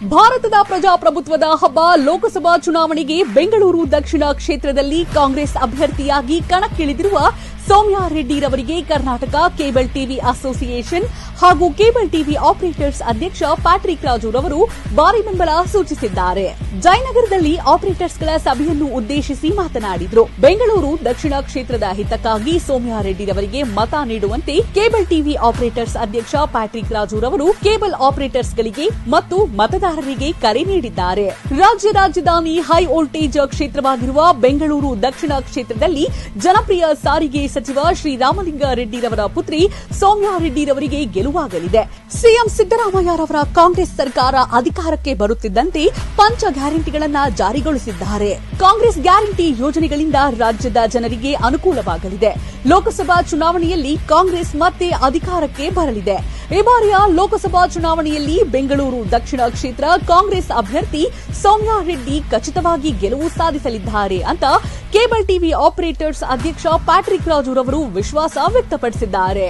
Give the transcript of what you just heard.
ಭಾರತದ ಪ್ರಜಾಪ್ರಭುತ್ವದ ಹಬ್ಬ ಲೋಕಸಭಾ ಚುನಾವಣೆಗೆ ಬೆಂಗಳೂರು ದಕ್ಷಿಣ ಕ್ಷೇತ್ರದಲ್ಲಿ ಕಾಂಗ್ರೆಸ್ ಅಭ್ಯರ್ಥಿಯಾಗಿ ಕಣಕ್ಕಿಳಿದಿರುವ ಸೌಮ್ಯಾ ರೆಡ್ಡಿರವರಿಗೆ ಕರ್ನಾಟಕ ಕೇಬಲ್ ಟಿವಿ ಅಸೋಸಿಯೇಷನ್ ಹಾಗೂ ಕೇಬಲ್ ಟಿವಿ ಆಪರೇಟರ್ಸ್ ಅಧ್ಯಕ್ಷ ಪ್ಯಾಟ್ರಿಕ್ ರಾಜುರವರು ಭಾರಿ ಬೆಂಬಲ ಸೂಚಿಸಿದ್ದಾರೆ. ಜಯನಗರದಲ್ಲಿ ಆಪರೇಟರ್ಸ್ಗಳ ಸಭೆಯನ್ನು ಉದ್ದೇಶಿಸಿ ಮಾತನಾಡಿದರು. ಬೆಂಗಳೂರು ದಕ್ಷಿಣ ಕ್ಷೇತ್ರದ ಹಿತಕ್ಕಾಗಿ ಸೌಮ್ಯಾ ರೆಡ್ಡಿರವರಿಗೆ ಮತ ನೀಡುವಂತೆ ಕೇಬಲ್ ಟಿವಿ ಆಪರೇಟರ್ಸ್ ಅಧ್ಯಕ್ಷ ಪ್ಯಾಟ್ರಿಕ್ ರಾಜುರವರು ಕೇಬಲ್ ಆಪರೇಟರ್ಸ್ಗಳಿಗೆ ಮತ್ತು ಮತದಾರರಿಗೆ ಕರೆ ನೀಡಿದ್ದಾರೆ. ರಾಜ್ಯ ರಾಜಧಾನಿ ಹೈ ವೋಲ್ಟೇಜ್ ಕ್ಷೇತ್ರವಾಗಿರುವ ಬೆಂಗಳೂರು ದಕ್ಷಿಣ ಕ್ಷೇತ್ರದಲ್ಲಿ ಜನಪ್ರಿಯ ಸಾರಿಗೆ ಸಚಿವ ಶ್ರೀರಾಮಲಿಂಗ ರೆಡ್ಡಿರವರ ಪುತ್ರಿ ಸೌಮ್ಯಾ ರೆಡ್ಡಿರವರಿಗೆ ಗೆಲುವಾಗಲಿದೆ. ಸಿಎಂ ಸಿದ್ದರಾಮಯ್ಯರವರ ಕಾಂಗ್ರೆಸ್ ಸರ್ಕಾರ ಅಧಿಕಾರಕ್ಕೆ ಬರುತ್ತಿದ್ದಂತೆ ಪಂಚ ಗ್ಯಾರಂಟಿಗಳನ್ನು ಜಾರಿಗೊಳಿಸಿದ್ದಾರೆ. ಕಾಂಗ್ರೆಸ್ ಗ್ಯಾರಂಟಿ ಯೋಜನೆಗಳಿಂದ ರಾಜ್ಯದ ಜನರಿಗೆ ಅನುಕೂಲವಾಗಲಿದೆ. ಲೋಕಸಭಾ ಚುನಾವಣೆಯಲ್ಲಿ ಕಾಂಗ್ರೆಸ್ ಮತ್ತೆ ಅಧಿಕಾರಕ್ಕೆ ಬರಲಿದೆ. ಈ ಬಾರಿಯ ಲೋಕಸಭಾ ಚುನಾವಣೆಯಲ್ಲಿ ಬೆಂಗಳೂರು ದಕ್ಷಿಣ ಕ್ಷೇತ್ರ ಕಾಂಗ್ರೆಸ್ ಅಭ್ಯರ್ಥಿ ಸೌಮ್ಯಾ ರೆಡ್ಡಿ ಖಚಿತವಾಗಿ ಗೆಲುವು ಸಾಧಿಸಲಿದ್ದಾರೆ ಅಂತ ಕೇಬಲ್ ಟಿವಿ ಆಪರೇಟರ್ಸ್ ಅಧ್ಯಕ್ಷ ಪ್ಯಾಟ್ರಿಕ್ ರಾಜುರವರು ವಿಶ್ವಾಸ ವ್ಯಕ್ತಪಡಿಸಿದ್ದಾರೆ.